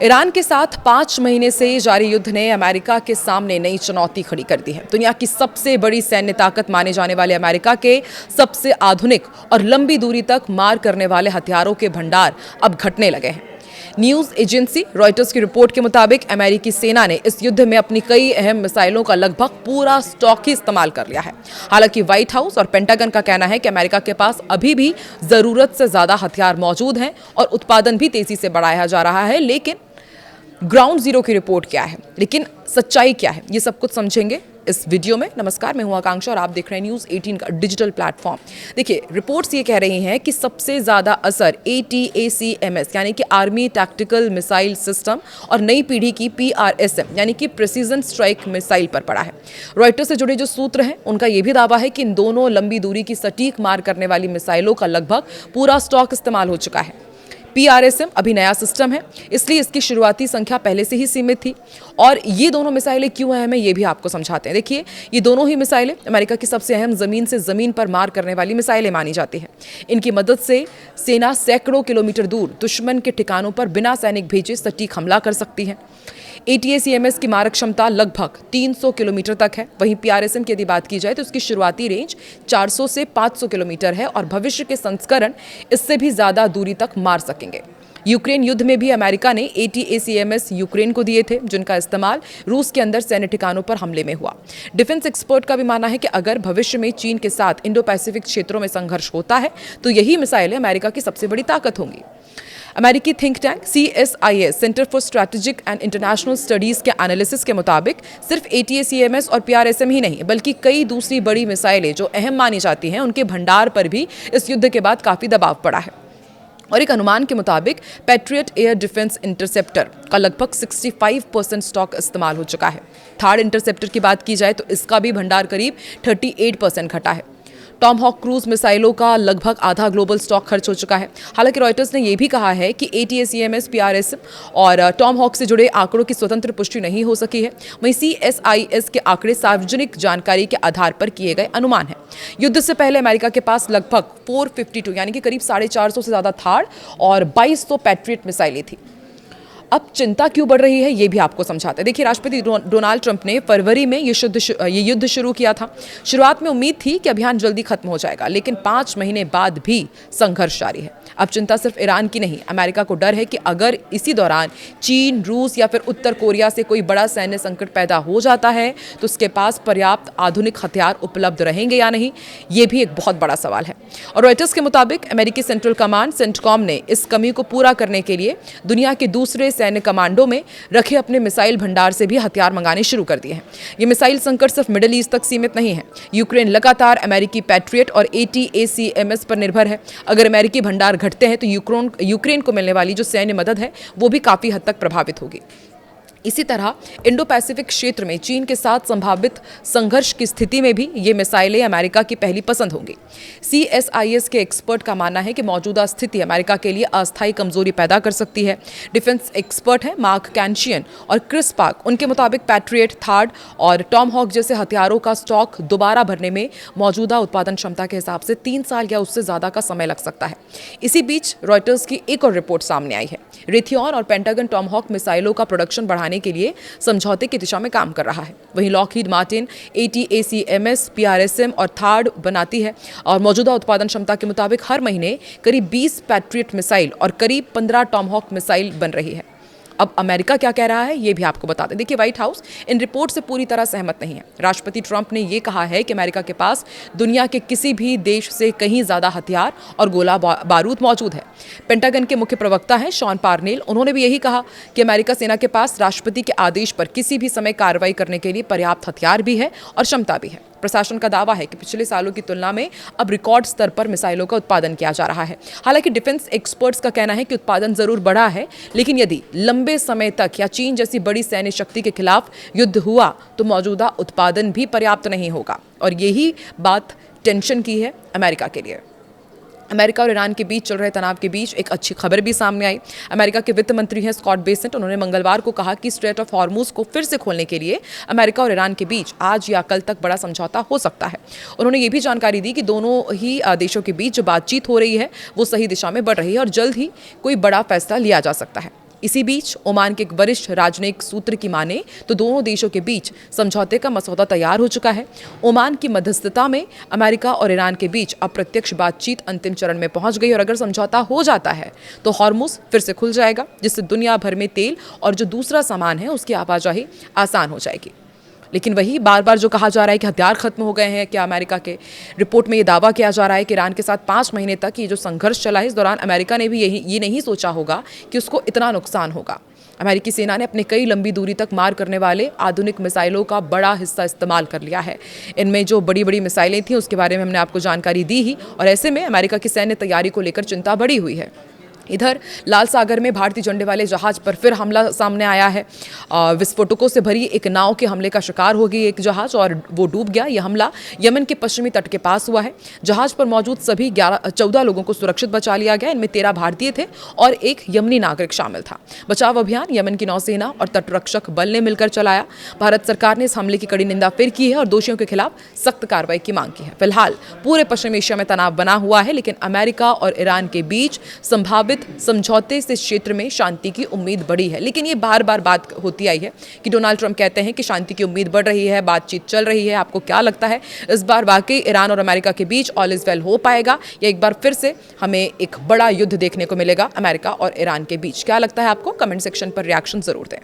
Iran के साथ 5 महीने से जारी युद्ध ने अमेरिका के सामने नई चुनौती खड़ी कर दी है। दुनिया की सबसे बड़ी सैन्य ताकत माने जाने वाले अमेरिका के सबसे आधुनिक और लंबी दूरी तक मार करने वाले हथियारों के भंडार अब घटने लगे हैं। न्यूज एजेंसी रॉयटर्स की रिपोर्ट के मुताबिक अमेरिकी सेना ने इस युद्ध में अपनी कई अहम मिसाइलों का लगभग पूरा स्टॉक ही इस्तेमाल कर लिया है। हालांकि व्हाइट हाउस और पेंटागन का कहना है कि अमेरिका के पास अभी भी जरूरत से ज्यादा हथियार मौजूद हैं और उत्पादन भी तेजी से बढ़ाया जा रहा है। लेकिन ग्राउंड जीरो की रिपोर्ट क्या है, लेकिन सच्चाई क्या है, ये सब कुछ समझेंगे इस वीडियो में। नमस्कार, मैं हूं आकांक्षा और आप देख रहे हैं न्यूज़ 18 का डिजिटल प्लेटफॉर्म। देखिए, रिपोर्ट्स ये कह रही हैं कि सबसे ज़्यादा असर ATACMS यानी कि आर्मी टैक्टिकल मिसाइल सिस्टम और नई पीढ़ी की PRSM यानी कि प्रिसीजन स्ट्राइक मिसाइल पर पड़ा है। रॉयटर्स से जुड़े जो सूत्र हैं उनका ये भी दावा है कि इन दोनों लंबी दूरी की सटीक मार करने वाली मिसाइलों का लगभग पूरा स्टॉक इस्तेमाल हो चुका है। PRSM अभी नया सिस्टम है, इसलिए इसकी शुरुआती संख्या पहले से ही सीमित थी। और ये दोनों मिसाइलें क्यों अहम है ये भी आपको समझाते हैं। देखिए, ये दोनों ही मिसाइलें अमेरिका की सबसे अहम जमीन से जमीन पर मार करने वाली मिसाइलें मानी जाती हैं। इनकी मदद से सेना सैकड़ों किलोमीटर दूर दुश्मन के ठिकानों पर बिना सैनिक भेजे सटीक हमला कर सकती है। ATACMS की मारक क्षमता लगभग 300 किलोमीटर तक है। वहीं PRSM की यदि बात की जाए तो उसकी शुरुआती रेंज 400 से 500 किलोमीटर है और भविष्य के संस्करण इससे भी ज्यादा दूरी तक मार सकेंगे। यूक्रेन युद्ध में भी अमेरिका ने ATACMS यूक्रेन को दिए थे, जिनका इस्तेमाल रूस के अंदर सैन्य ठिकानों पर हमले में हुआ। डिफेंस एक्सपर्ट का भी मानना है कि अगर भविष्य में चीन के साथ इंडो पैसिफिक क्षेत्रों में संघर्ष होता है तो यही मिसाइलें अमेरिका की सबसे बड़ी ताकत होंगी। अमेरिकी think tank CSIS centre for strategic and international studies के एनालिसिस के मुताबिक सिर्फ ATACMS और PRSM ही नहीं बल्कि कई दूसरी बड़ी मिसाइलें जो अहम मानी जाती हैं उनके भंडार पर भी इस युद्ध के बाद काफी दबाव पड़ा है। और एक अनुमान के मुताबिक पैट्रियट एयर डिफेंस इंटरसेप्टर का लगभग 65% स्टॉक इस्तेमाल हो चुका है। थार्ड इंटरसेप्टर की बात की जाए तो इसका भी भंडार करीब 38% घटा है। टॉम हॉक क्रूज मिसाइलों का लगभग आधा ग्लोबल स्टॉक खर्च हो चुका है। हालांकि रॉयटर्स ने यह भी कहा है कि ATACMS, PRSM और टॉम हॉक से जुड़े आंकड़ों की स्वतंत्र पुष्टि नहीं हो सकी है। वहीं CSIS के आंकड़े सार्वजनिक जानकारी के आधार पर किए गए अनुमान है। युद्ध से पहले अमेरिका के पास लगभग 452 यानी कि करीब 450 से ज्यादा थार्ड और 2200 पैट्रियट मिसाइलें थी। अब चिंता क्यों बढ़ रही है ये भी आपको समझाते हैं। देखिए, राष्ट्रपति डोनाल्ड ट्रंप ने फरवरी में ये युद्ध शुरू किया था। शुरुआत में उम्मीद थी कि अभियान जल्दी खत्म हो जाएगा, लेकिन 5 महीने बाद भी संघर्ष जारी है। अब चिंता सिर्फ ईरान की नहीं, अमेरिका को डर है कि अगर इसी दौरान चीन, रूस या फिर उत्तर कोरिया से कोई बड़ा सैन्य संकट पैदा हो जाता है तो उसके पास पर्याप्त आधुनिक हथियार उपलब्ध रहेंगे या नहीं, ये भी एक बहुत बड़ा सवाल है। और रॉयटर्स के मुताबिक अमेरिकी सेंट्रल कमांड सेंटकॉम ने इस कमी को पूरा करने के लिए दुनिया के दूसरे सैन्य कमांडों में रखे अपने मिसाइल भंडार से भी हथियार मंगाने शुरू कर दिए हैं। ये मिसाइल संकट सिर्फ मिडिल ईस्ट तक सीमित नहीं है। यूक्रेन लगातार अमेरिकी पैट्रियट और ATACMS पर निर्भर है। अगर अमेरिकी भंडार घटते हैं तो यूक्रेन को मिलने वाली जो सैन्य मदद है वो भी काफी हद तक प्रभावित होगी। इसी तरह इंडो पैसिफिक क्षेत्र में चीन के साथ संभावित संघर्ष की स्थिति में भी ये मिसाइलें अमेरिका की पहली पसंद होंगी। CSIS के एक्सपर्ट का मानना है कि मौजूदा स्थिति अमेरिका के लिए अस्थायी कमजोरी पैदा कर सकती है। डिफेंस एक्सपर्ट हैं मार्क कैंशियन और क्रिस पार्क, उनके मुताबिक पैट्रियट, थार्ड और टॉम हॉक जैसे हथियारों का स्टॉक दोबारा भरने में मौजूदा उत्पादन क्षमता के हिसाब से 3 साल या उससे ज्यादा का समय लग सकता है। इसी बीच रॉयटर्स की एक और रिपोर्ट सामने आई है। रेथियॉन और पेंटागन टॉम हॉक मिसाइलों का प्रोडक्शन बढ़ाने के लिए समझौते की दिशा में काम कर रहा है। वहीं लॉकहीड मार्टिन ATACMS, PRSM और थार्ड बनाती है और मौजूदा उत्पादन क्षमता के मुताबिक हर महीने करीब 20 पैट्रियट मिसाइल और करीब 15 टॉम हॉक मिसाइल बन रही है। अब अमेरिका क्या कह रहा है ये भी आपको बता दें। देखिए, व्हाइट हाउस इन रिपोर्ट से पूरी तरह सहमत नहीं है। राष्ट्रपति ट्रंप ने यह कहा है कि अमेरिका के पास दुनिया के किसी भी देश से कहीं ज्यादा हथियार और गोला बारूद मौजूद है। पेंटागन के मुख्य प्रवक्ता हैं शॉन पार्नेल, उन्होंने भी यही कहा कि अमेरिका सेना के पास राष्ट्रपति के आदेश पर किसी भी समय कार्रवाई करने के लिए पर्याप्त हथियार भी है और क्षमता भी है। प्रशासन का दावा है कि पिछले सालों की तुलना में अब रिकॉर्ड स्तर पर मिसाइलों का उत्पादन किया जा रहा है। हालांकि डिफेंस एक्सपर्ट्स का कहना है कि उत्पादन जरूर बढ़ा है, लेकिन यदि लंबे समय तक या चीन जैसी बड़ी सैन्य शक्ति के खिलाफ युद्ध हुआ तो मौजूदा उत्पादन भी पर्याप्त नहीं होगा। और यही बात टेंशन की है अमेरिका के लिए। अमेरिका और ईरान के बीच चल रहे तनाव के बीच एक अच्छी खबर भी सामने आई। अमेरिका के वित्त मंत्री हैं स्कॉट बेसेंट, उन्होंने मंगलवार को कहा कि स्ट्रेट ऑफ हॉर्मुज को फिर से खोलने के लिए अमेरिका और ईरान के बीच आज या कल तक बड़ा समझौता हो सकता है। उन्होंने ये भी जानकारी दी कि दोनों ही देशों के बीच जो बातचीत हो रही है वो सही दिशा में बढ़ रही है और जल्द ही कोई बड़ा फैसला लिया जा सकता है। इसी बीच ओमान के एक वरिष्ठ राजनयिक सूत्र की माने तो दोनों देशों के बीच समझौते का मसौदा तैयार हो चुका है। ओमान की मध्यस्थता में अमेरिका और ईरान के बीच अप्रत्यक्ष बातचीत अंतिम चरण में पहुंच गई और अगर समझौता हो जाता है तो हॉर्मुज फिर से खुल जाएगा, जिससे दुनिया भर में तेल और जो दूसरा सामान है उसकी आवाजाही आसान हो जाएगी। लेकिन वही बार बार जो कहा जा रहा है कि हथियार खत्म हो गए हैं, क्या अमेरिका के रिपोर्ट में ये दावा किया जा रहा है कि ईरान के साथ 5 महीने तक ये जो संघर्ष चला है, इस दौरान अमेरिका ने भी ये नहीं सोचा होगा कि उसको इतना नुकसान होगा। अमेरिकी सेना ने अपने कई लंबी दूरी तक मार करने वाले आधुनिक मिसाइलों का बड़ा हिस्सा इस्तेमाल कर लिया है। इनमें जो बड़ी बड़ी मिसाइलें थी उसके बारे में हमने आपको जानकारी दी ही, और ऐसे में अमेरिका की सैन्य तैयारी को लेकर चिंता बढ़ी हुई है। इधर लाल सागर में भारतीय झंडे वाले जहाज पर फिर हमला सामने आया है। विस्फोटकों से भरी एक नाव के हमले का शिकार हो गई एक जहाज और वो डूब गया। यह हमला यमन के पश्चिमी तट के पास हुआ है। जहाज पर मौजूद सभी 14 लोगों को सुरक्षित बचा लिया गया। इनमें 13 भारतीय थे और एक यमनी नागरिक शामिल था। बचाव अभियान यमन की नौसेना और तटरक्षक बल ने मिलकर चलाया। भारत सरकार ने इस हमले की कड़ी निंदा फिर की है और दोषियों के खिलाफ सख्त कार्रवाई की मांग की है। फिलहाल पूरे पश्चिम एशिया में तनाव बना हुआ है, लेकिन अमेरिका और ईरान के बीच संभावित समझौते से क्षेत्र में शांति की उम्मीद बढ़ी है। लेकिन ये बार बार बात होती आई है कि डोनाल्ड ट्रंप कहते हैं कि शांति की उम्मीद बढ़ रही है, बातचीत चल रही है। आपको क्या लगता है, इस बार वाकई ईरान और अमेरिका के बीच ऑल इज वेल हो पाएगा या एक बार फिर से हमें एक बड़ा युद्ध देखने को मिलेगा अमेरिका और ईरान के बीच? क्या लगता है आपको? कमेंट सेक्शन पर रिएक्शन जरूर दें।